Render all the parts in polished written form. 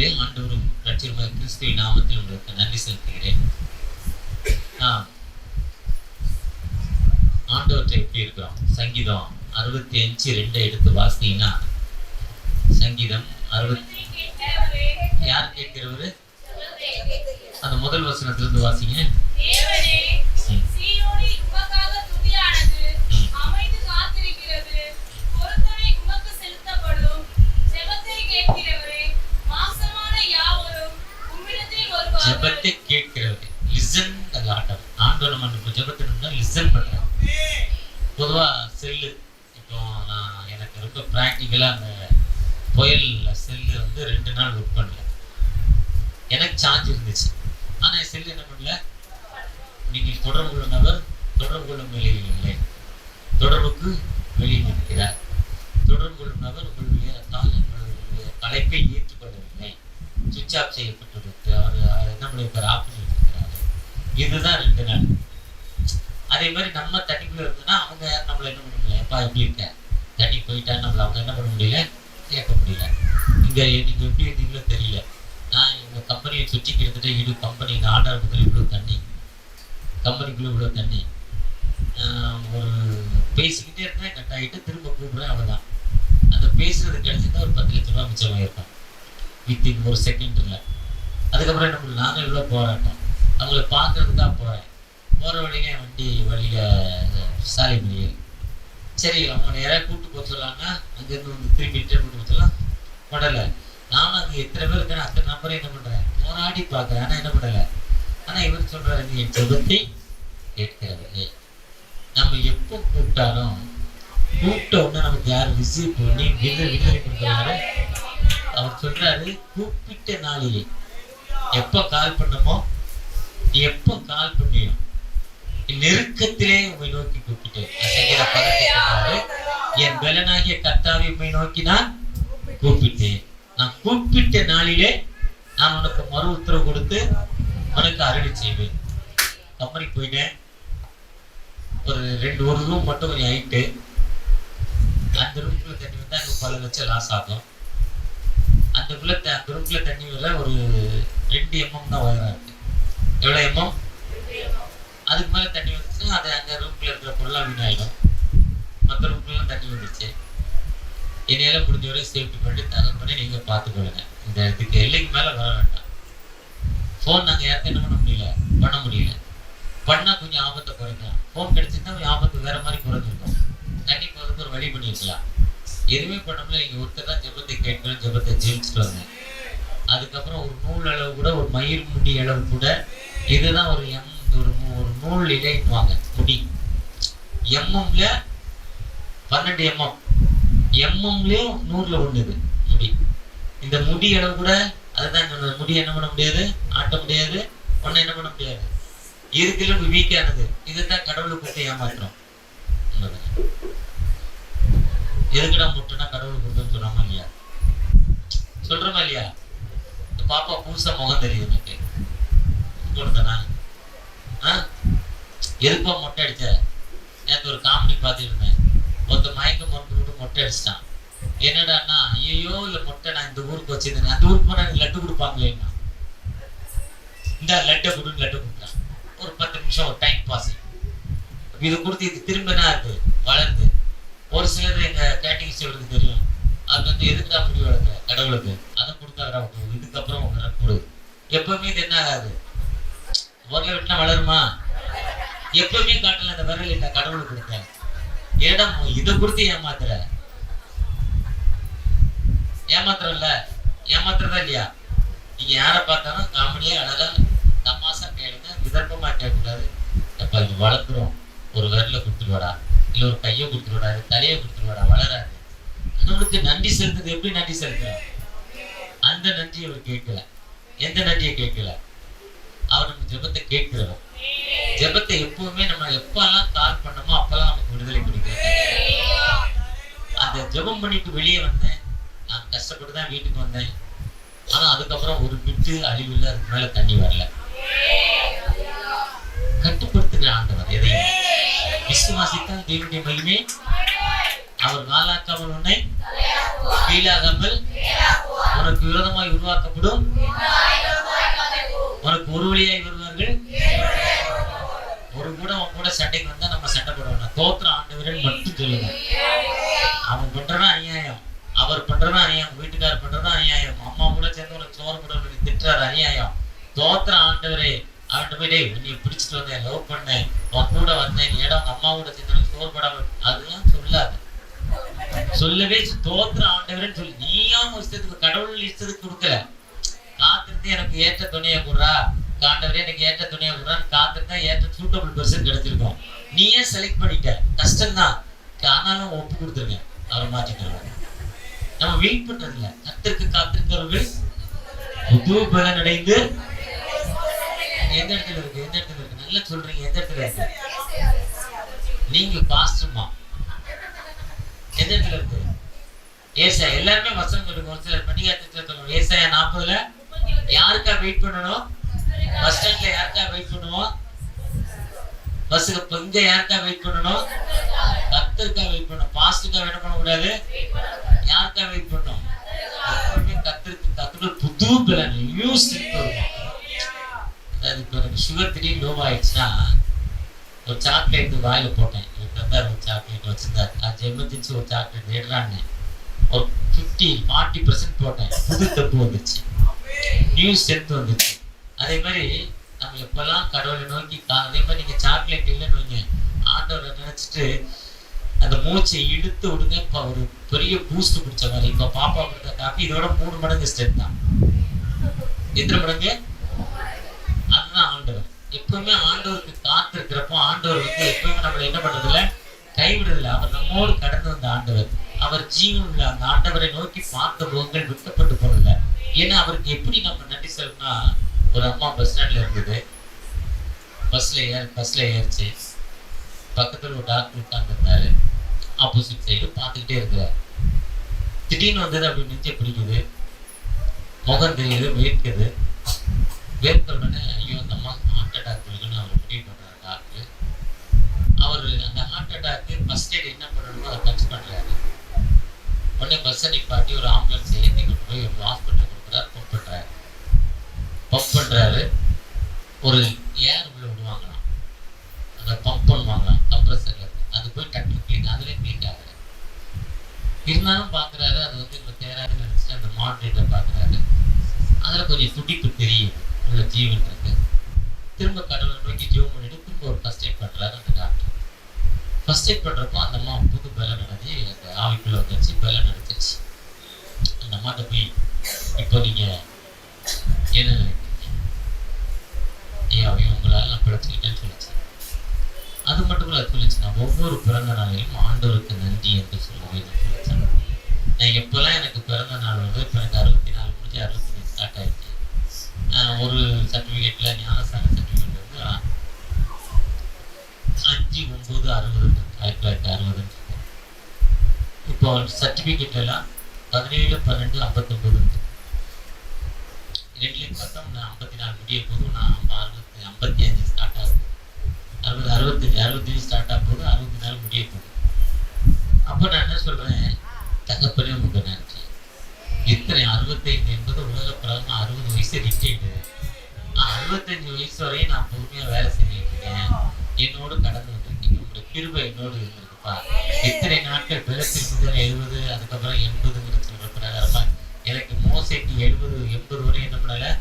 பிள்ளைகளே, ஆண்டவரும் ரட்சகருமாகிய கிறிஸ்துவின் நாமத்தில் உங்களுக்கு நன்றி செலுத்துகிறேன். ஆண்டவற்றை எப்படி இருக்கிறோம்? சங்கீதம் 65:2 எடுத்து வாசித்தீங்கன்னா, சங்கீதம் 60 யார் கேட்கிறவரு? அந்த முதல் வசனத்திலிருந்து வாசிங்க. ஜெபத்தை கேட்கிறவரே, லிசன் தி லார்ட். ஆண்டவர் நம்ம ஜெபத்தினா லிசன் பண்றாரு. பொதுவா செல்லு, இப்போ எனக்கு ரொம்ப பிராக்டிக்கலா அந்த புயல் செல்லு 2 நாள் ஒர்க் பண்ணல. எனக்கு சார்ஜ் இருந்துச்சு, ஆனா என் செல்லு என்ன பண்ணல. நீங்கள் தொடர்பு கொள்ளும் தொடர்பு வெளியில் இல்லை, தொடர்புக்கு வெளியில் இருக்கிறார். தொடர்பு கொள்ளும் நபர் உங்களுடைய அழைப்பை ஏற்றுக்கொள்ளவில்லை, சுவிட்ச் ஆஃப் செய்யப்பட்டிருக்கு. அவர் என்ன பண்ணியிருக்காரு? ஆஃப் பண்ணி வச்சிருக்கிறாரு. இதுதான் 2 நாள். அதே மாதிரி நம்ம தண்ணிக்குள்ள இருந்தோம்னா அவங்க யாரும் நம்மள என்ன பண்ண முடியல. எப்பா எப்படி இருக்க? தண்ணி போயிட்டா நம்மள அவங்க என்ன பண்ண முடியல, கேட்க முடியல. இங்க நீங்க எப்படி இருந்தீங்களோ தெரியல. நான் எங்க கம்பெனியை சுற்றி கிட்டத்தட்ட இது கம்பெனி ஆர்டர் முதல் இவ்வளவு தண்ணி, கம்பெனிக்குள்ள இவ்வளவு தண்ணி. ஒரு பேசிக்கிட்டே இருந்தேன், கட் ஆகிட்டு திரும்ப கூப்பிடுறேன், அவ்வளோதான். அந்த பேசுறது கிடைச்சிருந்தா ஒரு 10 லட்ச ரூபா மிச்சமாயிருக்கும் வித்தின் 1 செகண்ட்ல. அதுக்கப்புறம் என்ன பண்ணல, நானும் இவ்வளோ போராட்டம். அவங்கள பார்க்கறதுக்காக போகிறேன். போகிற வழியில என் வண்டியில் சாலை முடியல். சரி, அவங்க நேராக கூப்பிட்டு போக சொல்லாங்கன்னா அங்கேருந்து திரும்பி ரிட்டர்ன் கூட்டு போச்சலாம் படலை. நானும் அங்கே எத்தனை பேர் இருக்கேன், அத்தனை நம்பரை என்ன பண்ணுறேன், போராடி பார்க்குறேன். ஆனால் என்ன பண்ணலை. ஆனால் இவர் சொல்கிறாரு, நீ என் ஜெபத்தை கேட்கிறவரே. நம்ம எப்போ கூப்பிட்டாலும் கூப்பிட்ட உடனே நமக்கு யார் ரிசீவ் பண்ணி விடுதலை கொடுக்குறாரு. அவர் சொல்றாரு, கூப்பிட்ட நாளிலே எப்போ கால் பண்ணமோ, எப்போ கால் பண்ணியும் நெருக்கத்திலே உண்மை நோக்கி கூப்பிட்டேன். என் பலனாகிய கர்த்தாவை உண்மை நோக்கி நான் கூப்பிட்டேன். நான் கூப்பிட்ட நாளிலே நான் உனக்கு மறு உத்தரவு கொடுத்து உனக்கு அருளி செய்வேன். கம்பெனிக்கு போயிட்டேன். ஒரு ரூம் மட்டும் கொஞ்சம் ஹைட்டு. அந்த ரூம்குள்ள தண்ணி வந்தா எனக்கு பல லட்சம் லாஸ் ஆகும். அந்த ரூம்குள்ள தண்ணி வர ஒரு 2 mm தான் உயரம் இருக்கு. எவ்வளோ mm? அதுக்கு மேலே தண்ணி வந்துச்சுன்னா அது அந்த ரூம்குள்ள இருக்கிற பொருளாக வீணாயிடும். மற்ற ரூம்குள்ளலாம் தண்ணி வந்துச்சு. என்னையால முடிஞ்ச வரை சேஃப்டி பண்ணிட்டு தகவல் பண்ணி நீங்கள் பார்த்துக்கொள்ளுங்க. இந்த இதுக்கு எல்லைக்கு மேலே வர வேண்டாம். ஃபோன் நாங்கள் யாருக்கும் என்ன பண்ண முடியல. பண்ணால் கொஞ்சம் ஆபத்தை குறைக்கும். ஃபோன் கிடைச்சிருந்தா கொஞ்சம் ஆபத்து வேற மாதிரி குறைஞ்சிருக்கும். தண்ணி போகிறதுக்கு ஒரு வழி பண்ணி வைக்கலாம். எதுவுமே பண்ணோம்ல. நீங்கள் ஒருத்தர் தான் ஜெபத்தை கேட்கணும், ஜெபத்தை ஜெயிச்சுட்டு வாங்க. அதுக்கப்புறம் ஒரு நூல் அளவு கூட, ஒரு மயிர் முடி அளவு கூட, இதுதான் ஒரு நூல் இலைன்னுவாங்க. முடி எம்எம்ல 12 mm, எம்எம்லயும் 100ல் 1 இது முடி. இந்த முடி அளவு கூட அதுதான். முடி என்ன பண்ண முடியாது, ஆட்ட முடியாது, ஒன்னும் என்ன பண்ண முடியாது. இருக்குல்ல வீக்கானது. இதுதான் கடவுளை கொடுத்து ஏமாத்துறோம். எதுக்குடா முட்டைனா கடவுள் கொடுத்துன்னு சொல்லாமா இல்லையா? சொல்றோமா இல்லையா? இந்த பாப்பா புதுசா முகம் தெரியுது எனக்கு கொடுத்தனா. எதுப்பா மொட்டை அடிச்ச? நேற்று ஒரு காமெடி பார்த்துட்டு இருந்தேன். ஒருத்த மயக்கம் மருந்து விட்டு மொட்டை அடிச்சிட்டான். என்னடான்னா, ஐயோ இல்லை மொட்டை நான் இந்த ஊருக்கு வச்சிருந்தேன், அந்த ஊருக்கு போனா எனக்கு லட்டு கொடுப்பாங்களேன்னா, இந்த லட்டை கொடுன்னு லட்டு கொடுத்தான். ஒரு 10 நிமிஷம் ஒரு டைம் பாஸ். இது கொடுத்து இது திரும்பினா இருக்கு வளருது. ஒரு சிலர் எங்க கேட்டிங் சொல்றது தெரியும். அது எதுக்குடா முடி வளர்க்குற கடவுளுக்கு, அதை கொடுத்தாரா இதுக்கப்புறம் கொடு. எப்பவுமே இது என்ன ஆகாது, உரல விட்டுனா வளருமா? எப்பவுமே காட்டல. அந்த விரல் இல்லை கடவுளுக்கு கொடுத்த இடம். இதை கொடுத்து ஏமாத்துறல்ல, ஏமாத்துறதா இல்லையா? நீங்க யாரை பார்த்தாலும் காமெடியா அழகா தமாசா கேளுங்க, விதர்ப்பமா கேட்கக்கூடாது. எப்ப இது வளர்க்குறோம், ஒரு விரல கொடுத்துருவாடா, இல்லை ஒரு கையை கொடுத்துருவாடா, தலையை கொடுத்துருவாடா, வளராது. நம்மளுக்கு நன்றி செலுத்துறது எப்படி நன்றி செலுத்துறோம்? அந்த நன்றியை அவர் கேட்கல. எந்த நன்றியை கேட்கல? அவர் நம்ம ஜெபத்தை கேட்கிறவர். ஜெபத்தை எப்பவுமே நம்ம எப்பெல்லாம் கால் பண்ணமோ அப்பெல்லாம் நமக்கு விடுதலை கொடுக்கிறது. அந்த ஜெபம் பண்ணிட்டு வெளியே வந்தேன். நான் கஷ்டப்பட்டு தான் வீட்டுக்கு வந்தேன். ஆனா அதுக்கப்புறம் ஒரு பிட்டு அழிவு இல்லை, அதுக்கு மேல தண்ணி வரல. கட்டுப்படுத்துகிற ஆண்டவர் எதையும் விசுவாசித்தால் தேவனுடைய மகிமை அவர் நாளாக்காமல் உன்னை கீழாகாமல் உனக்கு விரோதமாய் உருவாக்கப்படும், உனக்கு ஒரு வழியாய் வருவார்கள். ஒரு கூட உன் கூட சண்டைக்கு வந்தா நம்ம சண்டை போடுவோம். தோத்திர ஆண்டவரே மட்டும் சொல்லுங்க. அவன் பண்றதா அநியாயம், அவர் பண்றதா அநியாயம், வீட்டுக்காரர் பண்றதா அநியாயம், அம்மா கூட சேர்ந்து உனக்கு சோறு போட திட்டுறாரு அநியாயம். தோத்திர ஆண்டவரே அவன்கிட்ட போய் டேய் உன்னை பிடிச்சிட்டு வந்தேன், லவ் பண்ணேன், உன் கூட வந்தேன், நீ இடம் அம்மா கூட சேர்ந்து சோறு போடாம, அதெல்லாம் சொல்லாது. சொல்லவே தோத்திர ஆண்டவரேன்னு சொல்லி நீயும் இஷ்டத்துக்கு கடவுள் இஷ்டத்துக்கு கொடுக்கல. காத்திருந்து எனக்கு ஏற்ற துணையை கொடுறா, ஆண்டவரே எனக்கு ஏற்ற துணையை கொடுறான்னு காத்திருந்தா ஏற்ற சூட்டபிள் பர்சன் கிடைச்சிருக்கோம். நீ ஏன் செலக்ட் பண்ணிட்ட? கஷ்டம்தான், ஆனாலும் ஒப்பு கொடுத்துருங்க, அவரை மாற்றிக்கிறாங்க. நம்ம வெயிட் பண்றது இல்ல. கர்த்தருக்கு காத்திருக்கிறவர்கள் புது பலன் அடைந்து எந்த இடத்துல இருக்கு? எந்த இடத்துல இருக்கு? நல்லா சொல்றீங்க. எந்த இடத்துல இருக்கு? நீங்க பாஸ்டர்மா எந்த இடத்துல இருக்கு? ஏசாயா எல்லாருமே வசனம் சொல்லுங்க. ஒரு சிலர் பண்டிகை ஏசாயா 40 யாருக்கா வெயிட் பண்ணணும்? பஸ் ஸ்டாண்ட்ல யாருக்கா வெயிட் பண்ணுவோம்? பஸ்ஸுக்கு இங்க யாருக்கா வெயிட் பண்ணணும்? கர்த்தருக்கா வெயிட் பண்ணணும். பாஸ்டருக்கா வெயிட் பண்ண கூடாது. யாருக்கா வெயிட் பண்ணணும்? கர்த்தருக்கு புது பலன், நியூ ஸ்ட்ரென்த் வரும். அதாவது இப்போ எனக்கு சுகர் திடீர்னு லோ ஆயிடுச்சுன்னா ஒரு சாக்லேட் வாயில போட்டேன். ஒரு சாக்லேட் வச்சிருந்தாரு, அது எமர்ஜென்சி ஒரு சாக்லேட் எடுறான்னு ஒரு 40% போட்டேன். புது தப்பு வந்துச்சு, நியூ ஸ்ட்ரென்த் வந்துச்சு. அதே மாதிரி நம்ம எப்பெல்லாம் கடவுளை நோக்கி அதே மாதிரி நீங்க சாக்லேட் இல்லைன்னு வைங்க, ஆண்டவரை நினைச்சிட்டு அந்த மூச்சை இழுத்து விடுங்க. இப்போ ஒரு பெரிய பூஸ்ட் குடிச்ச மாதிரி. இப்போ பாப்பா கொடுத்த காப்பி இதோட 3 மடங்கு ஸ்ட்ரென்த் தான். எத்தனை மடங்கு? அதுதான் ஆண்டவர். எப்பவுமே ஆண்டவருக்கு காத்திருக்கிறப்போ ஆண்டவர் வந்து எப்பவுமே நம்மளை என்ன பண்றதில்ல, கைவிடுறதில்லை. அவர் நம்மோடு கடந்து வந்த ஆண்டவர். அவர் ஜீவன் உள்ள அந்த ஆண்டவரை நோக்கி பார்த்த முகங்கள் விட்டப்பட்டு போறதில்ல. ஏன்னா அவருக்கு எப்படி நம்ம நன்றி சொல்லணும்னா, ஒரு அம்மா பஸ் ஸ்டாண்ட்ல இருந்தது, பஸ்ல ஏறிச்சு. பக்கத்துல ஒரு டாக்டர் உட்கார்ந்துருந்தாரு, ஆப்போசிட் சைடு பார்த்துக்கிட்டே இருக்கிறார். திடீர்னு வந்தது அப்படி நெஞ்சை பிடிக்குது, முகம் தெரியுது, வேர்க்குது. வேர்க்கிறவுடனே ஐயோ அந்த அம்மா ஹார்ட் அட்டாக் இருக்குன்னு அவர் முடிவு பண்றாரு டாக்டர். அவர் அந்த ஹார்ட் அட்டாக்கு ஃபர்ஸ்ட் எய்ட் என்ன பண்ணணுமோ அதை டச் பண்றாரு. உடனே பஸ்ஸை நிப்பாட்டி ஒரு ஆம்புலன்ஸ் ஏற்றி கொண்டு போய் ஒரு ஹாஸ்பிட்டல் கொடுக்குறாரு. பம்ப் பண்றாரு. ஒரு ஏர் உள்ள விடுவாங்களாம், அதை பம்ப் பண்ணுவாங்களாம் கம்ப்ரஸர்ல. அது போய் டக்கு கிளிக், அதுலேயே கிளிக் ஆகுது. இருந்தாலும் பார்க்குறாரு, அது வந்து இப்போ தேராதுன்னு நினச்சிட்டு அந்த மானிட்டரை பார்க்குறாரு. அதில் கொஞ்சம் துடிப்பு தெரியுது, உள்ள ஜீவன் இருக்கு. திரும்ப கடவுளை நோக்கி ஜீவன் பண்ணிட்டு திரும்ப ஒரு ஃபர்ஸ்ட் எய்ட் பண்ணுறாரு அந்த டாக்டர். ஃபர்ஸ்ட் எய்ட் பண்ணுறப்போ அந்த அம்மா புது பலன் அடைஞ்சி அந்த ஆவிக்குள்ளே வந்துச்சு, பலன் அடைச்சிச்சு. அந்த அம்மாட்ட போய் இப்போ நீங்கள் என்ன நினைக்கிறீங்க? உங்களால் நான் பிழைச்சிக்கிட்டேன்னு சொல்லிச்சு. அது மட்டும் இல்லை, சொல்லிச்சு நான் ஒவ்வொரு பிறந்த நாளையும் ஆண்டவருக்கு நன்றி என்று சொல்லவே சொல்லிச்சேன். நான் எப்போல்லாம் எனக்கு பிறந்த நாள் வந்து இப்போ எனக்கு 64 முடிஞ்சு 65 ஸ்டார்ட் ஆகிடுச்சு. ஒரு சர்டிஃபிகேட்டில் ஞானஸ்தான சர்டிஃபிகேட் வந்து 5/9/60 1960. இப்போ சர்டிஃபிகேட்லாம் 17/12/59 ரெண்டுலேயும் பார்த்தா நான் 54 முடிய போதும். நான் 55 ஸ்டார்ட் ஆகுது, 65 ஸ்டார்ட் ஆகும் போது 64 முடிய போகுது. அப்போ நான் என்ன சொல்கிறேன், தகப்பனே உங்க நன்றி. இத்தனை 65 என்பது உலக பிரகாரம் 60 வயசு ரிட்டையர்டு. 65 வயசு வரையும் நான் பொறுமையாக வேலை செஞ்சுட்டு இருக்கேன். என்னோடு கடந்து வந்திருக்கீங்க, உங்களுடைய கிருபை என்னோடு இருந்திருக்குப்பா. இத்தனை நாட்கள் பிறப்பில் முதல் 70, அதுக்கப்புறம் 80ங்கிற சொல்கிற பிரகாரமா எனக்கு மோசைக்கு 70-80 வரை என்ன பண்ணலை,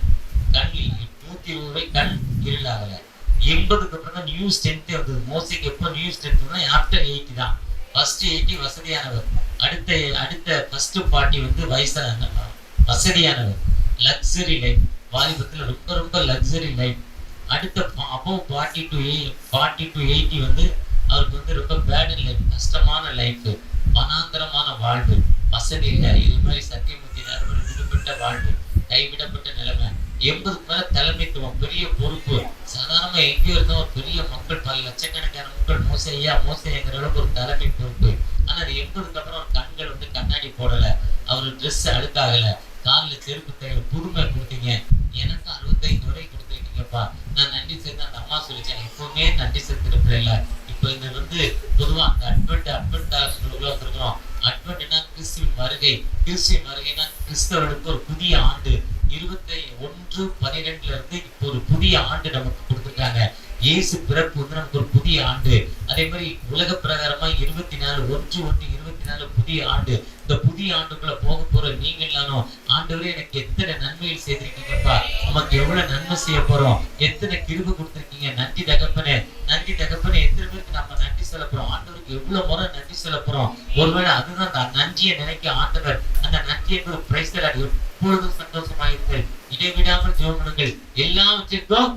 கண் 120 வரை கண் இருளாகலை. 80க்கு அப்புறம் தான் நியூ ஸ்ட்ரென்த்தே வந்தது. மோசைக்கு எப்போ நியூ ஸ்ட்ரென்த்னா ஆஃப்டர் 80 தான். ஃபர்ஸ்ட் 80 வசதியானவர், அடுத்த ஃபர்ஸ்ட் 40 வந்து வயசான வசதியானவர், லக்ஸரி லைஃப். வாலிபத்தில் ரொம்ப ரொம்ப லக்ஸரி லைஃப். அடுத்த அப்போ 40 to 80 வந்து அவருக்கு வந்து ரொம்ப பேட் லைஃப், கஷ்டமான லைஃப், வனாந்தரமான வாழ்வு, வசதி இல்லை. இது மாதிரி சத்தியமூர்த்தி நறுவன் விடுபட்ட வாழ்வு, கைவிடப்பட்ட நிலைமை. 80க்கு மேல தலைமைத்துவம், பெரிய பொறுப்பு. சாதாரணமா எங்கேயோ இருந்தோம் ஒரு பெரிய மக்கள், பல லட்சக்கணக்கான மக்கள் மோசைங்கிற அளவுக்கு ஒரு தலைமை பொறுப்பு. ஆனா அது 80க்கு அப்புறம் ஒரு கண்கள் வந்து கண்ணாடி போடல, அவர் ட்ரெஸ் அழுக்காகல, காலில் செருப்பு தேவை, புதுமை கொடுத்தீங்க. எனக்கு 65 வரை கொடுத்துருக்கீங்கப்பா, நான் நன்றி சேர்த்து அந்த அம்மா சொல்லிச்சேன். எப்பவுமே நன்றி செலுத்துற பிள்ளைல இப்போ இந்த வந்து பொதுவாக அந்த அட்வென்ட் வந்துருக்கிறோம். அட்வென்ட்னா கிறிஸ்துவின் வருகை. கிறிஸ்துவின் வருகைனா கிறிஸ்தவர்களுக்கு ஒரு புதிய ஆண்டு. 21/12 இருந்து இப்போ ஒரு புதிய ஆண்டு நமக்கு கொடுத்துருக்காங்க. இயேசு பிறப்பு வந்து நமக்கு ஒரு புதிய ஆண்டு. அதே மாதிரி உலக பிரகாரமா 24/1/24 புதிய ஆண்டு. இந்த புதிய ஆண்டுக்குள்ள போக போற நீங்க எல்லாரும், ஆண்டவரே எனக்கு எத்தனை நன்மைகள் செய்திருக்கீங்கப்பா, நமக்கு எவ்வளவு நன்மை செய்ய போறோம், எத்தனை கிருபை கொடுத்திருக்கீங்க, நன்றி தகப்பனே, நன்றி தகப்பனே. எத்தனை பேருக்கு நம்ம நன்றி சொல்ல போறோம், ஆண்டவருக்கு எவ்வளவு முறை நன்றி சொல்ல போறோம். ஒருவேளை அதுதான் அந்த நன்றியை நினைக்க ஆண்டவர் அந்த நன்றி என்பது பிரைஸ் எப்பொழுதும் சந்தோஷமாயிருங்கள், இடைவிடாமல் ஜெபம் பண்ணுங்கள், எல்லாவற்றிற்கும்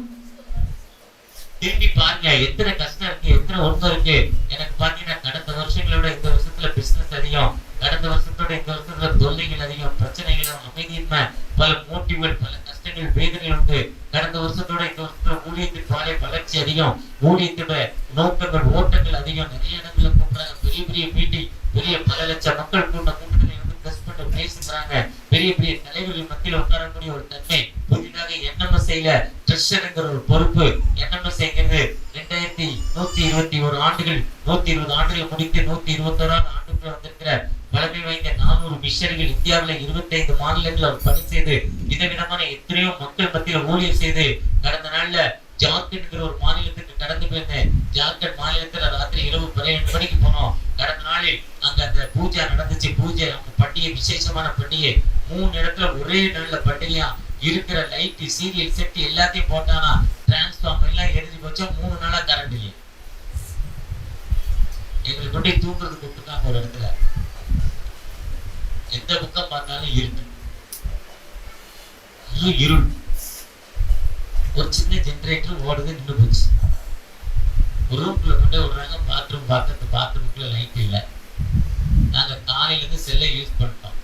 திரும்பி பாருங்க. எத்தனை கஷ்டம் இருக்கு, எத்தனை ஒன்றும் இருக்கு. எனக்கு பாத்தீங்கன்னா கடந்த வருஷங்களை விட இந்த வருஷத்துல பிசினஸ் அதிகம், கடந்த வருஷத்தோட இந்த வருஷத்துல தொல்லைகள் அதிகம், பிரச்சனைகள், அமைதியின்மை, பல மோட்டிவ்கள், பல கஷ்டங்கள், வேதனைகள் உண்டு. கடந்த வருஷத்தோட இந்த வருஷத்துல ஊழியத்தின் பாலை வளர்ச்சி அதிகம், ஊழியத்தோட நோக்கங்கள், ஓட்டங்கள் அதிகம். நிறைய இடங்கள்ல கூப்பிடுறாங்க, பெரிய பெரிய மீட்டிங், பெரிய பல லட்சம் மக்கள் கூட்ட கூட்டங்களை வந்து பிரஸ் பண்ண பேசுறாங்க. பெரிய பெரிய தலைவர்கள் மத்தியில் உட்காரக்கூடிய ஒரு தன்மை. புதிதாக NMSஐல ட்ரெஷர்ங்கிற ஒரு பொறுப்பு. NMSஐங்கிறது 2121 ஆண்டுகள், 120 ஆண்டுகள் முடித்து 121ஆம் ஆண்டுக்குள்ள வந்திருக்கிற பழமை வாய்ந்த 400 மிஷனரிகள் இந்தியாவில 25 மாநிலங்களில் அவர் பணி செய்து விதவிதமான எத்தனையோ மக்கள் மத்தியில் ஊழியர் செய்து கடந்த நாள்ல ஜார்க்கண்ட் ஒரு மாநிலத்துக்கு கடந்து போயிருந்தேன். ஜார்க்கண்ட் மாநிலத்துல ராத்திரி இரவு 12 மணிக்கு போனோம். கடந்த நாளில் அங்க அந்த பூஜை நடந்துச்சு. பூஜை அவங்க பண்டிகை, விசேஷமான பண்டிகை. 3 இடத்துல ஒரே நாள்ல பண்டிகையா இருக்கிற லைட், சீரியல் செட் எல்லாத்தையும் போட்டானா, டிரான்ஸ்ஃபார்மர் எல்லாம் எரிஞ்சு போச்சா. 3 நாளா கரண்ட் இல்லை. எங்களுக்கு கொண்டு தூங்குறதுக்கு கூப்பிட்டுருக்காங்க ஒரு இடத்துல. எந்த பக்கம் பார்த்தாலும் இருட்டு, இருள். ஒரு சின்ன ஜெனரேட்டர் ஓடுது, நின்று போச்சு. ஒரு ரூம்குள்ள கொண்டு விடுறாங்க, பாத்ரூம் பார்க்க, பாத்ரூம்குள்ள லைட் இல்லை. நாங்க காலையில இருந்து செல்லை யூஸ் பண்ணிட்டோம்.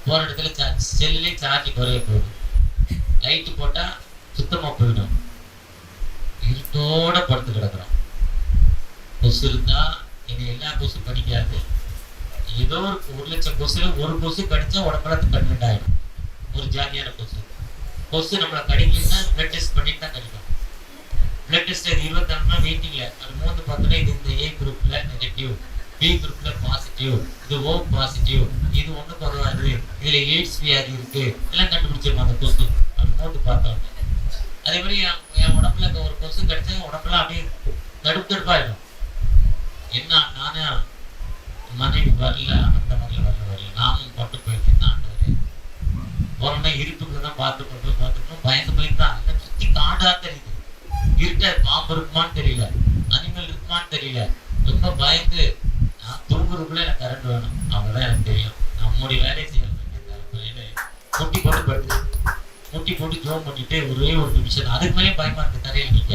போற இடத்துல செல்லே சார்ஜ் குறைய போகுது. லைட்டு போட்டா சுத்தமா போயிடும். இருட்டோட படுத்து கிடக்குறோம். கொசு இருந்தா இனி எல்லா கொசு கடிக்காது. ஏதோ ஒரு லட்சம் கொசுல ஒரு கொசு கடிச்சா உடம்புல 12 ஆயிடும். ஒரு ஜாதியான கொசு. கொசு நம்மளை கடிக்கணும்னா பிளட் டெஸ்ட் பண்ணிட்டு தான் கடிக்கும். பிளட் டெஸ்ட் 24 நாள் வெயிட்டிங்ல. அது மூந்து பார்த்தோன்னா இது இந்த A குரூப்ல நெகட்டிவ், B குரூப்ல பாசிட்டிவ், இது O பாசிட்டிவ், இது ஒண்ணு பரவாது, இதுல எய்ட்ஸ் வியாதி இருக்கு, எல்லாம் கண்டுபிடிச்சிருக்கோம் அந்த கொசு. அது மூந்து பார்த்தோம். அதே மாதிரி என் உடம்புல ஒரு கொசு கடிச்சா உடம்புல அப்படியே தடுப்பாயிடும். என்ன நானும் மனைவி வரல, அந்த மாதிரி வரல, நானும் பட்டு போயிருக்கேன். ஆண்டவரே போறோம்னா இருட்டுக்குள்ள தான் பார்த்துக்கணும். பயந்து தான் சுத்தி காடா தெரியுது. இருட்ட பாம்பு இருக்குமான்னு தெரியல, அனிமல் இருக்குமான்னு தெரியல. ரொம்ப பயந்து நான் தூங்குறதுக்குள்ள எனக்கு கரண்ட் வேணும், அவங்கதான் எனக்கு தெரியும். நம்முடைய வேலையை செய்ய முட்டி போட்டு படுத்து, முட்டி போட்டு ஜோம் பண்ணிட்டு ஒரே ஒரு நிமிஷம். அதுக்கு மேலே பயமா இருக்கு. தரையில் நிக்க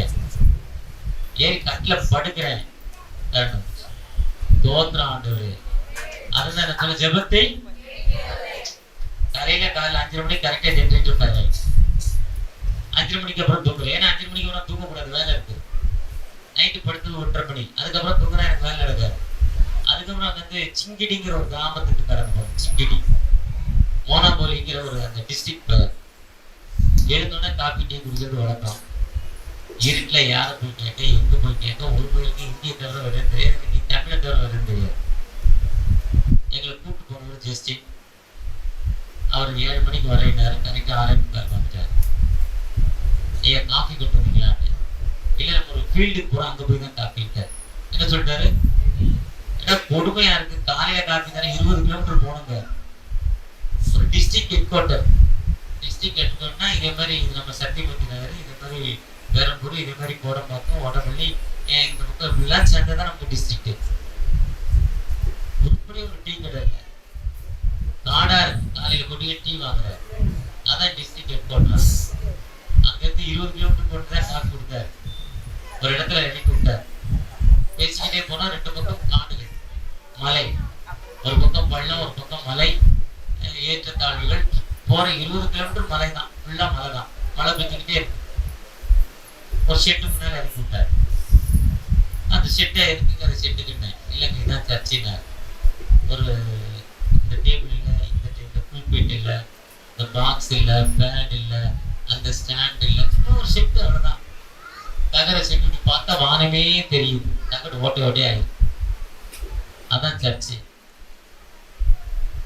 ஏறி கட்டில படுக்கிறேன். தோத்திரம் ஆண்டவரே. அதுதான் எனக்கு சொல்ல ஜெபத்தை கரையில காலையில் 5:30 மணிக்கு கரெக்டா ஜென்ரேட்டர் ஃபயர் ஆயிடுச்சு. 5:30 மணிக்கு அப்புறம் தூங்கல. ஏன்னா 5:30 மணிக்கு அப்புறம் தூங்கக்கூடாது, வேலை இருக்கு. நைட்டு படுத்தது 1:30 மணி. அதுக்கப்புறம் தூங்குறா எனக்கு வேலை நடக்காது. அதுக்கப்புறம் அங்க வந்து சிங்கிடிங்கிற ஒரு கிராமத்துக்கு கடந்து போறோம். சிங்கிடி மோனாபோலிங்கிற ஒரு அந்த டிஸ்ட்ரிக்ட். எழுந்தோடனே காப்பி டீ குடிக்கிறது வழக்கம். இருட்டுல யாரை போய் கேட்க, எங்க போய் கேட்க, ஒரு கோயிலுக்கு இந்திய தவிர வருது தெரியாது, தமிழை தவிர வருதுன்னு தெரியாது. எங்களை கூப்பிட்டு போனவர் ஜஸ்டின். அவர் 7 மணிக்கு வரையினாரு. கரெக்டாக 6:45 வந்துட்டாரு. ஐயா காஃபி கொண்டு வந்தீங்களா? இல்லை நம்ம ஒரு ஃபீல்டுக்கு போகிறோம், அங்கே போய் தான் காஃபிட்டார். என்ன சொல்லிட்டாரு? ஏன்னா கொடுமையா இருக்கு. காலையில காஃபி தானே 20 கிலோமீட்டர் போனோங்க. ஒரு district head quarter. District head குவார்ட்டர்னா இதே மாதிரி இது நம்ம சத்தியமூர்த்தி நகர், இதே மாதிரி பெரம்பூர், இதே மாதிரி கோடம்பாக்கம், வடபள்ளி, இந்த பக்கம் இப்படிலாம் சேர்ந்ததான் நமக்கு டிஸ்ட்ரிக்ட். உருப்படியே ஒரு டீ கடை இல்லை, காடா இருக்கு. காலையில கொண்டு டீ வாங்குறாரு. அதான் டிஸ்ட்ரிக்ட் ஹெட் குவார்ட்டர். அங்கிருந்து 20 கிலோமீட்டர் போட்டு தான் காஃபி கொடுத்தாரு. ஒரு இடத்துல இறக்கி விட்டார். பேசிக்கிட்டே போனா 2 பக்கம் காடுகள், மலை, ஒரு பக்கம் பள்ளம், ஒரு பக்கம் மலை, ஏற்றத்தாழ்வுகள். போற 20 கிலோமீட்டர் மலை தான், ஃபுல்லா மலை தான். மழை பெஞ்சுக்கிட்டே இருக்கு. ஒரு ஷெட்டு முன்னால இறக்கி விட்டார். அந்த ஷெட்டை இருக்குங்க, அந்த ஷெட்டுக்கு இல்லைங்க இதான் சர்ச்சினார். ஒரு இந்த டேபிள் இல்லை, இந்த புல்பீட் இல்லை, இந்த பாக்ஸ் இல்லை, பேட் இல்லை, அந்த ஸ்டாண்ட் இல்லை, ஒரு ஷெட்டு, அவ்வளோதான். தகர ஷெட்டு பார்த்தா வானமே தெரியுது. தகடு ஓட்டை ஓட்டையே ஆயிடும். அதான் சர்ச்சு.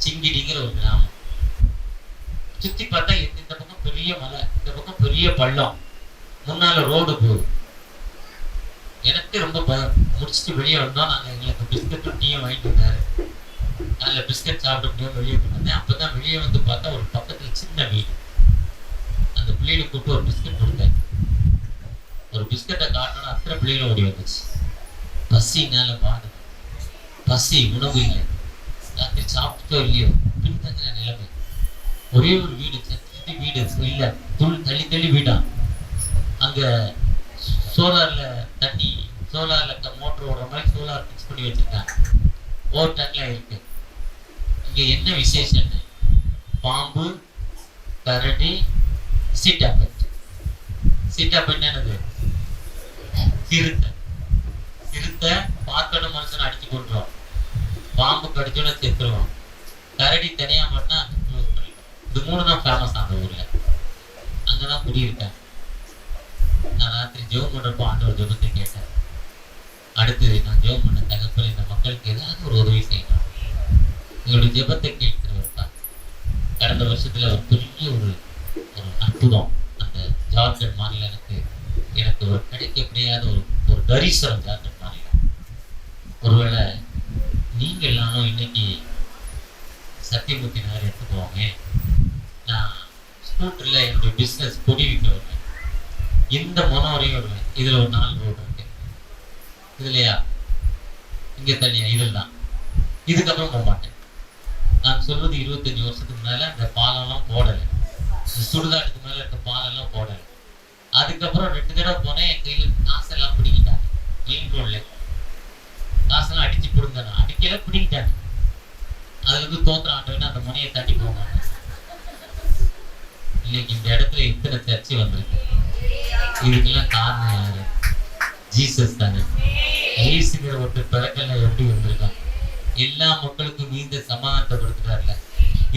சிங்கிடிங்கிற ஒரு கிராமம். சுத்தி பார்த்தா இந்த பக்கம் பெரிய மலை, இந்த பக்கம் பெரிய பள்ளம், முன்னால ரோடு போகுது. எனக்கு ரொம்ப முடிச்சுட்டு வெளியே வந்தோம். நாங்கள் எங்களுக்கு பிஸ்கட்டும் டீயும் வாங்கிட்டு வந்தாரு. அதில் பிஸ்கட் சாப்பிட முடியும் வெளியே கொண்டு வந்தேன். அப்போதான் வெளியே வந்து பார்த்தா ஒரு பக்கத்தில் சின்ன வீடு. அந்த பிள்ளைகளை கூப்பிட்டு ஒரு பிஸ்கட் கொடுத்தேன். ஒரு பிஸ்கட்டை காட்டணும், அத்தனை பிள்ளைகளும் ஓடி வந்துச்சு. பசினால பாடு, பசி, உணவு இல்லை, ராத்திரி சாப்பிட்டோ இல்லையோ பின்தங்கின நிலைமை. ஒரே ஒரு வீடு, சத்தி வீடு இல்லை, தள்ளி தள்ளி வீடா. அங்க சோலார்ல தண்ணி, சோலார்ல மோட்டர் ஓடுற மாதிரி சோலார் ஃபிக்ஸ் பண்ணி வச்சிருக்காங்க. ஓவர் டேங்க்லாம் இருக்கு. இங்க என்ன விசேஷம்? பாம்பு, கரடி, சீட்டாப்பட். சீட்டாப்பட் என்னது? சிறுத்தை. சிறுத்தை பார்த்தோட மனுஷனை அடிச்சு கொண்டுரும். பாம்பு கடிச்சோட செத்துருவோம். கரடி தனியா மட்டும் இது 3 தான் ஃபேமஸ் அந்த ஊர்ல. அங்கதான் குடியிருக்காங்க. நான் ராத்திரி ஜெபம் பண்றப்போ ஆண்டவர் ஜெபத்தை கேட்டேன். அடுத்தது நான் ஜெபம் பண்ண தகப்பல், இந்த மக்களுக்கு ஏதாவது ஒரு உதவி செய்யணும். எங்களுடைய ஜெபத்தை கேட்கிறவர் தான். கடந்த வருஷத்துல ஒரு பெரிய ஒரு அற்புதம் அந்த ஜார்க்கண்ட் மாநிலத்துக்கு எனக்கு ஒரு கிடைக்க முடியாத ஒரு தரிசனம். ஜார்க்கண்ட் மாநிலம் ஒருவேளை நீங்க எல்லாரும் இன்னைக்கு சத்தியமூர்த்தி நகர் எடுத்துக்குவாங்க. நான் ஸ்கூட்டர்ல என்னுடைய பிஸ்னஸ் கொடி விற்க வருவேன். இந்த மனம் வரையும் வருவேன். இதுல ஒரு 4 ரோடு இருக்கு. இதுலையா இங்க தனியா இதில் தான். இதுக்கப்புறம் போக மாட்டேன். நான் சொல்வது 25 வருஷத்துக்கு மேல அந்த பாலம்லாம் போடலை. இந்த சுடுகாட்டுக்கு மேல இருக்க பாலம்லாம் போடலை. அதுக்கப்புறம் 2 தடவை போனேன். என் கையில் காசெல்லாம் பிடிக்கிட்டாங்க. மெயின் ரோட்ல காசெல்லாம் அடிச்சு பிடுங்க. நான் அடிக்கல, பிடிக்கிட்டாங்க. அதுல இருந்து தோற்ற ஆண்டவன்னு அந்த முனையை தட்டி போவாங்க. இன்னைக்கு இந்த இடத்துல இத்தனை சர்ச்சை வந்திருக்கு. இதுக்கெல்லாம் காரணம் யாரு? ஜீசஸ் தானே. இயேசுங்கிற ஒருத்தர் பிறக்கல எப்படி வந்திருக்கான்? எல்லா மக்களுக்கும் மீந்த சமாதானத்தை கொடுத்துட்டார்ல.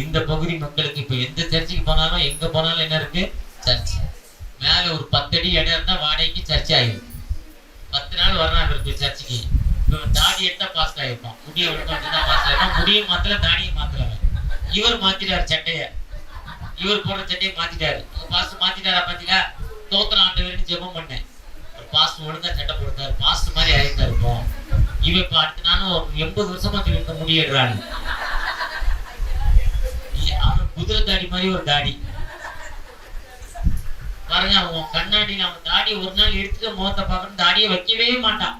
இந்த பகுதி மக்களுக்கு இப்ப எந்த சர்ச்சுக்கு போனாலும் எங்க போனாலும் என்ன இருக்கு? சர்ச். மேல ஒரு 10 அடி இடம் இருந்தா வாடகைக்கு சர்ச் ஆயிடும். 10 நாள் வர்றாங்க இருக்கு சர்ச்சுக்கு. தாடி எடுத்தா பாஸ்ட் ஆயிருப்பான். முடிய விழுந்தா பாஸ்ட் ஆயிருப்பான். முடிய மாத்திர, தாடியை மாத்திராங்க. இவர் மாத்திட்டாரு சட்டைய. இவர் போடுற சட்டையை மாத்திட்டாரு. பாஸ்ட் மாத்திட்டாரா? பாத்தீங்களா? தோத்திர ஆண்டவர்னு ஜெபம் பண்ணேன். பாஸ்ட் ஒழுங்கா சட்டை போடுறாரு. பாஸ்ட் மாதிரி ஆயிருந்தா இருக்கும். இவன் இப்ப அடுத்து நானும் 80 வருஷமா சொல்லியிருக்க முடியிடுறான்னு. அவன் குதிரை தாடி மாதிரி ஒரு தாடி பாருங்க. அவன் கண்ணாடியில் அவன் தாடி ஒரு நாள் எடுத்துட்டு முகத்தை பார்க்கணும். தாடியை வைக்கவே மாட்டான்.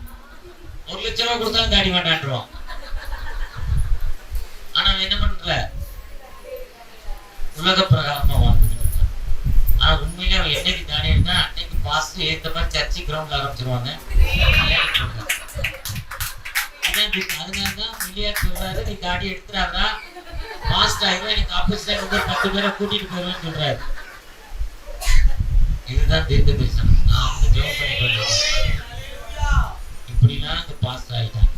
1 லட்சம் ரூபாய் கொடுத்தாலும் தாடி மாட்டான்றான். ஆனா என்ன பண்ற? உலக பிரகாரமா வாழ்ந்துட்டு இருக்கான். ஆனா உண்மையிலே அவன் என்னைக்கு தாடி எடுத்தா அன்னைக்கு பாஸ்ட் ஏத்த மாதிரி சர்ச்சை கிரவுண்ட்ல ஆரம்பிச்சிருவாங்க. அதனாலதான் மில்லியார் சொல்றாரு, நீ தாடி எடுத்துறாரா பாஸ்ட் ஆயிரும், எனக்கு ஆப்போசிட்டா 10 பேரை கூட்டிட்டு போயிருவேன்னு சொல்றாரு. இதுதான் தீர்க்க தரிசனம். நான் வந்து ஜெபம் பண்ணிட்டு இப்படிலாம் அந்த பாஸ்ட் ஆயிட்டான்.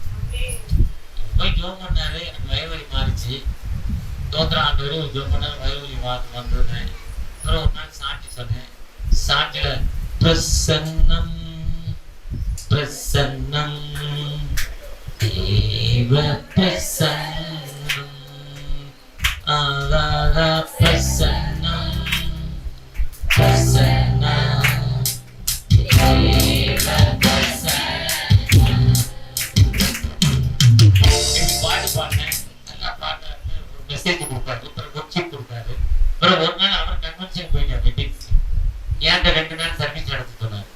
போய் ஜெபம் பண்ணாரு. எனக்கு வயவலி மாறிச்சு. தோத்திர ஆண்டவரே ஒரு ஜெபம் பண்ணாரு. வயவலி வந்தது. அப்புறம் ஒரு நாள் சாட்சி சொன்னேன். சாட்சியில பிரசன்னம் பிரசன்னம் தேவ பிரசன்னம் ஆகாத பிரசன்னம் பிரசன்னம் தேவ பிரசன்னம். இப்படி பாட்டு பாடினேன். நல்லா பாட்டு ஒரு மெசேஜ் கொடுப்பாரு. அப்புறம் ஒர்க்ஷீட் கொடுத்தாரு. அப்புறம் ஒரு நாள் அவர் கன்வென்ஷன் போயிட்டார். மீட்டிங்ஸ் ஏன்ட்ட 2 நாள் சர்வீஸ் நடத்த சொன்னார்.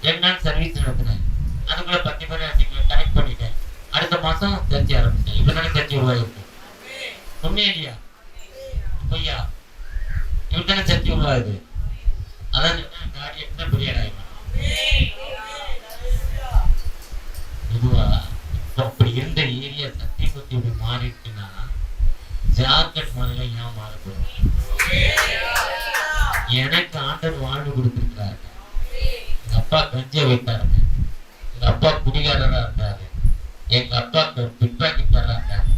2 நாள் சர்வீஸ் நடத்தினேன். அதுக்குள்ள 10 பேரை கனெக்ட் பண்ணிட்டேன். அடுத்த மாசம் சர்ச்சை ஆரம்பிச்சேன். இப்ப தானே சர்ச்சை உருவாயிருக்கு. உண்மையா இல்லையா? பொய்யா? இப்ப தானே சர்ச்சை உருவாகுது. அதான் காடி எடுத்தா பெரிய ஆயிடும். பொதுவா அப்படி இருந்த ஏரியா சத்தியமூர்த்தி இப்படி மாறிடுச்சுன்னா ஜார்க்கண்ட் மாநிலம் ஏன் மாறப்படும்? எனக்கு ஆண்டவர் வாழ்வு கொடுத்திருக்கிறாரு. எங்க அப்பா கஞ்சா வைத்தாருங்க. எங்க அப்பா குடிகாரரா இருந்தாரு. எங்க அப்பா பிட்பாக்கெட்டரா இருந்தாரு.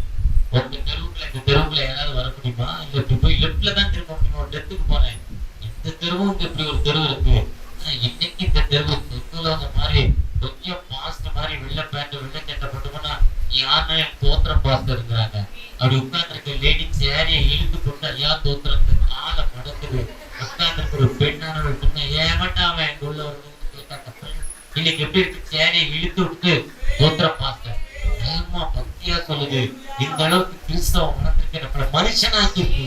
உங்க தெருவுக்குள்ள இந்த தெருவுக்குள்ள யாராவது வர முடியுமா? இல்ல இப்படி போய் லெப்ட்ல தான் திரும்ப முடியுமா? ஒரு டெத்துக்கு போனேன். இந்த தெருவும் இப்படி ஒரு தெருவு இருக்கு. இன்னைக்கு இந்த தெருவு சொத்துலவங்க மாதிரி கொஞ்சம் பாஸ்ட் மாதிரி வெள்ளை பேண்ட் வெள்ளை சட்டை போட்டு போனா யாருன்னா என் தோத்திரம் பாஸ்ட் இருக்கிறாங்க. அப்படி உட்கார்ந்துருக்க லேடி சேரிய இழுத்து போட்டு ஐயா தோத்துறது காலை மடக்குது. உட்கார்ந்துருக்க ஒரு பெண்ணான பொண்ணு ஏமாட்டா அவன் எங்க உள்ள கேட்டா இன்னைக்கு எப்படி இருக்கு, சேரிய இழுத்து விட்டு தோத்துற பாஸ்டர் ஏமா பக்தியா சொல்லுது. இந்த அளவுக்கு கிறிஸ்தவம் வளர்ந்துருக்கு, நம்மள மனுஷனாக்கி இருக்கு.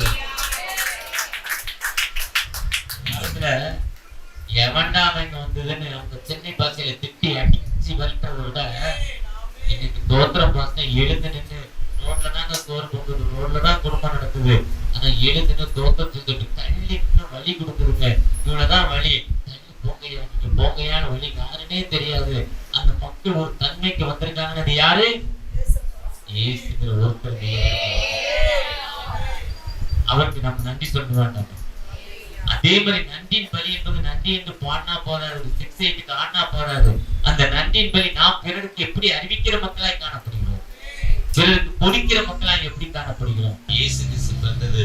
எவன்டா அவங்க வந்ததுன்னு அவங்க சென்னை பாசையில திட்டி அடிச்சு வரட்டதை விட இன்னைக்கு தோத்திர பாசம் எழுந்து நின்று ரோட்ல தாங்க சோறு போகுது, ரோட்ல தான் குடும்பம் நடக்குது. ஆனா எழுந்துன்னு தோத்த தூக்கிட்டு தள்ளி வழி கொடுக்குதுங்க. இவ்வளவுதான் வழி, தள்ளி போங்கையா நீங்க போங்கையான வழி யாருன்னே தெரியாது. அந்த மக்கள் ஒரு தன்மைக்கு வந்திருக்காங்கன்னு அது யாரு? ஏசுங்கிற ஒருத்தர். அவருக்கு நம்ம நன்றி சொல்ல வேண்டாம். அதே மாதிரி நன்றியின் பலி என்பது நன்றி என்று பாடினா போறாது, 6-8 ஆடினா போறாது. அந்த நன்றியின் பலி நாம் பிறருக்கு எப்படி அறிவிக்கிற மக்களாய் காணப்படுகிறோம், பிறருக்கு பொறிக்கிற மக்களாய் எப்படி காணப்படுகிறோம். இயேசு கிறிஸ்து பிறந்தது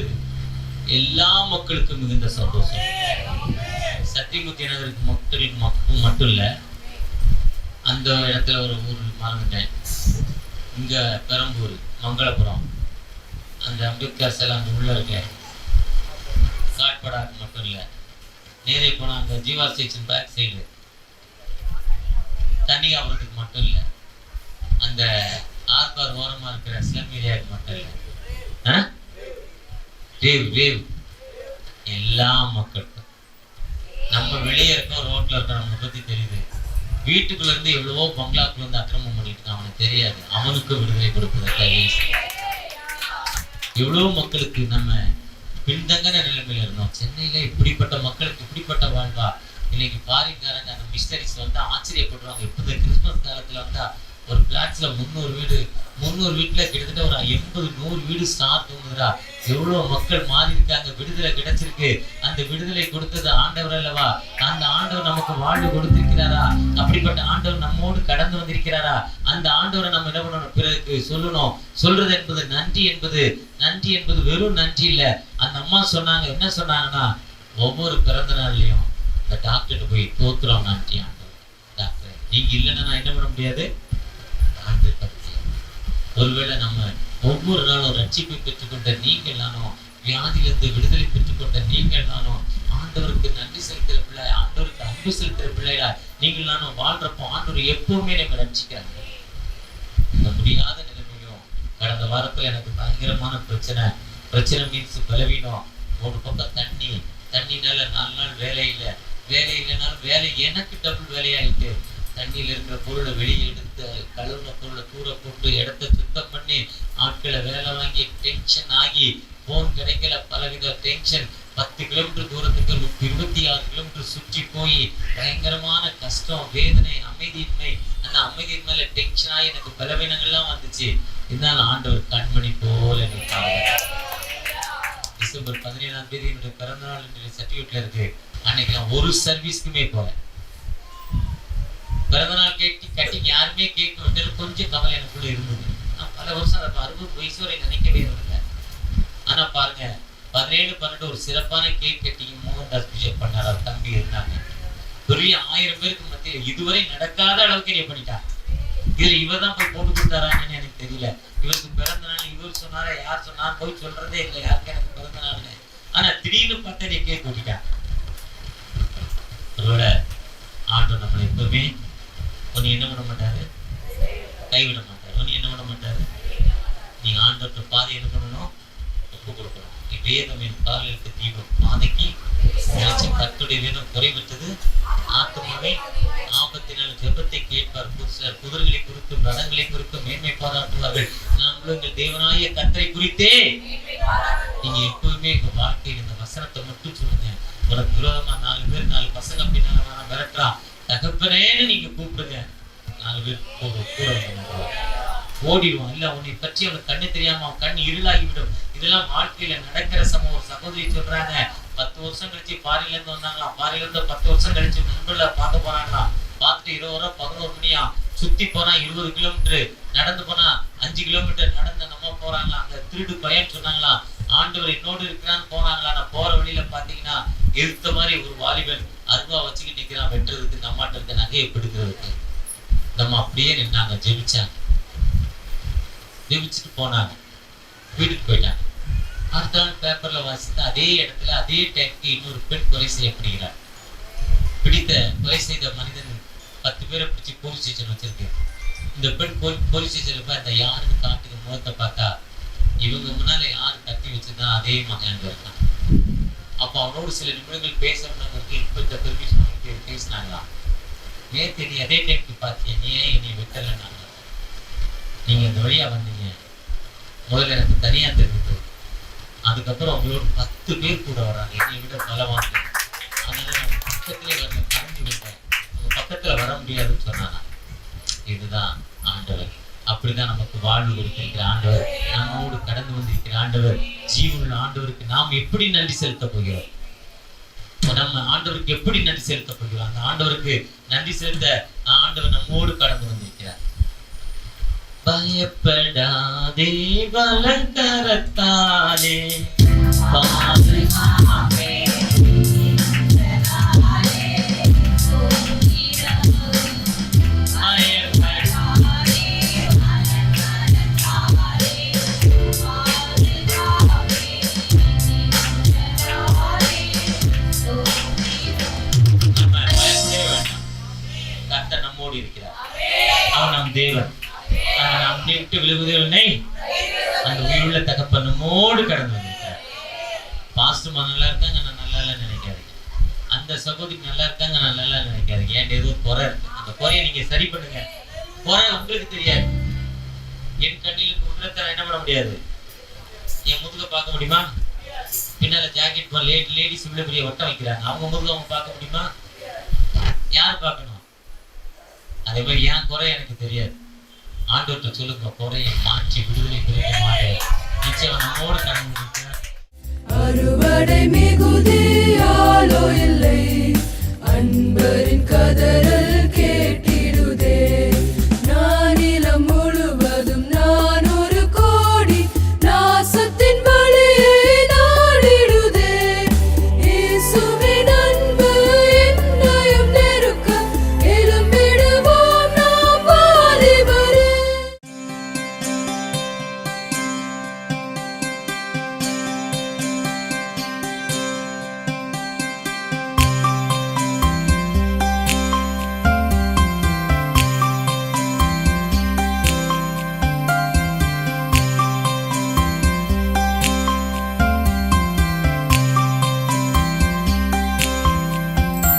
எல்லா மக்களுக்கும் மிகுந்த சந்தோஷம். சத்தியமூர்த்தி நகருக்கு மக்களின் மட்டும் இல்ல, அந்த இடத்துல ஒரு ஊர் மறந்துட்டேன், இங்க பெரம்பூர் மங்களபுரம் அந்த அம்பேத்கர் சிலை அங்க உள்ள இருக்க காட்படாக்கு மட்டும் இல்லை, நேரே போனா அந்த ஜீவா ஸ்டேஷன் பேக் சைடு தண்ணிகாபுரத்துக்கு மட்டும் இல்லை, அந்த ஆர்பார் ஓரமா இருக்கிற ஸ்லம் ஏரியாவுக்கு மட்டும் இல்லை, எல்லா மக்களுக்கும். நம்ம வெளியே இருக்கோம், ரோட்ல இருக்கோம், நம்மளை பத்தி தெரியுது. வீட்டுக்குள்ள இருந்து எவ்வளவோ பங்களாக்குள்ள இருந்து அக்கிரமம் பண்ணிட்டு இருக்கான், அவனுக்கு தெரியாது. அவனுக்கு விடுதலை கொடுப்பதற்காக எவ்வளவு மக்களுக்கு நம்ம பின்தங்கின நிலைமையில இருந்தோம். சென்னையில இப்படிப்பட்ட மக்களுக்கு இப்படிப்பட்ட வாழ்வா? இன்னைக்கு ஃபாரின்காரங்க அந்த மிஷனரிஸ் வந்து ஆச்சரியப்படுறாங்க. இப்ப கிறிஸ்துமஸ் காலத்துல வந்தா ஒரு பிளாட்ஸ்ல 300 வீட்டுல கிட்டத்தட்ட ஒரு 80-100 வீடு ஸ்டார் தூங்குறா. எவ்வளவு மக்கள் மாறி இருக்காங்க, விடுதலை கிடைச்சிருக்கு. அந்த விடுதலை கொடுத்தது ஆண்டவர் அல்லவா? அந்த ஆண்டவர் நமக்கு வாழ்வு கொடுத்திருக்கிறாரா? அப்படிப்பட்ட ஆண்டவர் நம்மோடு கடந்து வந்திருக்கிறாரா? அந்த ஆண்டவரை நம்ம என்ன பண்ணணும், பிறருக்கு சொல்லணும். சொல்றது என்பது நன்றி என்பது வெறும் நன்றி இல்ல. அந்த அம்மா சொன்னாங்க, என்ன சொன்னாங்கன்னா, ஒவ்வொரு பிறந்த நாள்லயும் இந்த டாக்டர் போய் தோத்துறோம், நன்றி ஆண்டவர். டாக்டர் நீங்க இல்லைன்னா நான் என்ன பண்ண முடியாது. ஒருவேளை நம்ம ஒவ்வொரு நாளும் ரட்சிப்பை பெற்றுக்கொண்ட நீங்கள் நானும், வியாதியிலிருந்து விடுதலை பெற்றுக்கொண்ட நீங்கள் நானும், ஆண்டவருக்கு நன்றி செலுத்துற பிள்ளை, ஆண்டவருக்கு அன்பு செலுத்துற பிள்ளைகளா நீங்கள் நானும் வாழ்றப்போ ஆண்டவர் எப்பவுமே நம்ம ரட்சிக்கிறாங்க. இந்த முடியாத நிலைமையும் கடந்த வாரத்துல எனக்கு பயங்கரமான பிரச்சனை மீன்ஸ் பலவீனம். ஒரு பக்கம் தண்ணினால 4 நாள் வேலை இல்லைனாலும் வேலை எனக்கு டபுள் வேலையாயிட்டு. தண்ணியில் இருக்கிற பொருளை வெளியே எடுத்து, கழுவுன பொருளை தூர போட்டு, இடத்த சுத்தம் பண்ணி, ஆட்களை வேலை வாங்கி, டென்ஷன் ஆகி, போன் கிடைக்கல, பலவித டென்ஷன். 10 கிலோமீட்டர் தூரத்துக்கு 26 கிலோமீட்டர் சுற்றி போய் பயங்கரமான கஷ்டம், வேதனை, அமைதியின்மை. அந்த அமைதியின்மையில டென்ஷன் ஆகி எனக்கு பலவீனங்கள்லாம் வந்துச்சு. இதனால ஆண்டவர் கண்மணி போல எனக்கு டிசம்பர் 17ஆம் தேதி என்னுடைய பிறந்தநாள் என்னுடைய சர்டிஃபிகேட்ல இருக்கு. அன்னைக்கு நான் ஒரு சர்வீஸ்க்குமே போறேன். பிறந்தநாள் கேக் கட்டிங் யாருமே கேக் வெட்டது கொஞ்சம் கவலை எனக்குள்ள இருந்தது. நான் பல வருஷம் அதை 60 வயசு வரை நினைக்கவே இல்லை. ஆனா பாருங்க, 17-12 ஒரு சிறப்பான கேக் கட்டிங் மோகன்தாஸ் பிஷப் பண்ணார். அவர் தம்பி இருந்தாங்க. பெரிய 1000 பேருக்கு மத்தியில் இதுவரை நடக்காத அளவுக்கு என்ன பண்ணிட்டா. இதுல இவர் தான் போய் போட்டு கொடுத்தாரான்னு எனக்கு தெரியல. இவருக்கு பிறந்த நாள் இவர் சொன்னாரா, யார் சொன்னா போய் சொல்றதே இல்லை யாருக்கு எனக்கு பிறந்த நாள்னு. ஆனா திடீர்னு பார்த்தா கேக் வெட்டிட்டா. அதோட ஆண்டவர் நம்மளை எப்பவுமே உன்னை என்ன பண்ண மாட்டாரு, கைவிட மாட்டாரு. உன்னை என்ன பண்ண மாட்டாரு. நீங்க ஆண்டவர்கிட்ட பாதை என்ன பண்ணணும், ஒப்பு கொடுக்கணும். வேதம் என் காலிற்கு தீபம், பாதைக்கு கர்த்தருடைய வேதம் குறைவிட்டது. ஆத்மாவை ஆபத்தினால் ஜெபத்தை கேட்பார். சிலர் குதிரைகளை குறித்தும் ரதங்களை குறித்தும் மேன்மை பாராட்டுவார்கள். நாங்களும் எங்கள் தேவனாய கர்த்தரை குறித்தே. நீங்க எப்பவுமே எங்க வாழ்க்கையில் இந்த வசனத்தை மட்டும் சொல்லுங்க. உனக்கு விரோதமா 4 பேர் 4 பசங்க பின்னால மிரட்டுறா, தகப்பனேன்னு நீங்க கூப்பிடுங்க. 4 பேர் கூட ஓடிடுவான். இல்ல உன்னை பற்றி அவனுக்கு கண்ணு தெரியாம அவன் கண் இருளாகிவிடும். இதெல்லாம் வாழ்க்கையில நடக்கிற ஒரு சகோதரி சொல்றாங்க. 10 வருஷம் கழிச்சு பாரில இருந்து வந்தாங்களாம். பாரில இருந்து 10 வருஷம் கழிச்சு நண்பர்ல பார்க்க போறாங்களாம். பார்த்துட்டு 20 11 மணியா சுத்தி போனா 20 கிலோமீட்டர், நடந்து போனா 5 கிலோமீட்டர் நடந்து நம்ம போறாங்களாம். அங்க திருடு பையன் சொன்னாங்களாம், ஆண்டவர் என்னோடு இருக்கிறான்னு போனாங்களா. நான் போற வழியில பாத்தீங்கன்னா எடுத்த மாதிரி ஒரு வாலிபன் அருவா வச்சுக்கிட்டு நிக்கிறான், வெட்டுறதுக்கு, இந்த அம்மாட்ட இருக்க நகையை பிடிக்கிறதுக்கு. நம்ம அப்படியே நின்னாங்க, ஜெபிச்சாங்க, ஜெபிச்சுட்டு போனாங்க. வீட்டுக்கு போயிட்டாங்க. அடுத்த நாள் பேப்பர்ல வாசித்து அதே இடத்துல அதே டைமுக்கு இன்னொரு பெண் கொலை செய்யப்படுகிறார். பிடித்த கொலை செய்த மனிதன் 10 பேரை பிடிச்சி போலீஸ் ஸ்டேஷன் வச்சிருக்கு. இந்த பெண் போலீஸ் ஸ்டேஷன்ல போய் அந்த யாருன்னு காட்டுக்கு முகத்தை பார்த்தா இவங்க முன்னால யாரு கட்டி வச்சுதான் அதே மகன் இருக்கான். அப்போ அவனோடு சில நிமிடங்கள் பேசணும்னு இப்ப இந்த பெர்மிஷன் வாங்கி பேசினாங்களாம். நேற்று நீ அதே டைமுக்கு பார்த்திய, நீ ஏன் என்னை விட்டலைன்னாங்க. நீங்க இந்த வழியா வந்தீங்க, முதல்ல எனக்கு தனியா தெரிஞ்சது, அதுக்கப்புறம் அவங்களோட 10 பேர் கூட வராங்க, என்னை விட பலவாங்க, அதனால நான் பக்கத்திலே வரல, மறந்து விட்டேன், உங்க பக்கத்துல வர முடியாதுன்னு சொன்னாங்க. இதுதான் ஆண்டவர். அப்படிதான் நமக்கு வாழ்வு கொடுத்திருக்கிற ஆண்டவர், நம்மோடு கடந்து வந்திருக்கிற ஆண்டவர், ஜீவனுள்ள ஆண்டவருக்கு நாம் எப்படி நன்றி செலுத்த போகிறோம்? நம்ம ஆண்டவருக்கு எப்படி நன்றி செலுத்த போகிறோம்? அந்த ஆண்டவருக்கு நன்றி செலுத்த ஆண்டவர் நம்மோடு கடந்து வந்திருக்கிறார். பயப்படாதே வலக்கரத்தாலே பாதுகாப்பே, கர்த்தர் நம்மோடு இருக்கிறார். அவன் நம் தேவன். நம்மை விட்டு விழுவதில்லை. அந்த உயிருள்ள தகப்பன் நம்மோடு கடந்து வந்திருக்கிறார். பாஸ்டர்மா நல்லா இருக்காங்க, நான் நல்லா இல்லைன்னு நினைக்காதீங்க. அந்த சகோதரி நல்லா இருக்காங்க, நான் நல்லா இல்லைன்னு நினைக்காதீங்க. ஏன் ஏதோ குறை இருக்கு, அந்த குறையை நீங்க சரி பண்ணுங்க. குறை உங்களுக்கு தெரியாது. என் கண்ணில் உள்ளத்தை என்ன பண்ண முடியாது. என் முதுக பார்க்க முடியுமா? பின்னால ஜாக்கெட் லேடிஸ் இவ்வளவு பெரிய ஒட்டம் வைக்கிறாங்க, அவங்க முதுக அவங்க பார்க்க முடியுமா? யார் பார்க்கணும்? அதே மாதிரி என் குறை எனக்கு தெரியாது. ஆண்டவர்கிட்ட சொல்லுங்க, குறையை மாற்றி விடுதலை பெறுகிற மாட்டேன். நிச்சயம் நம்மோடு கடந்து அறுவடை மிகுதியாலோ இல்லை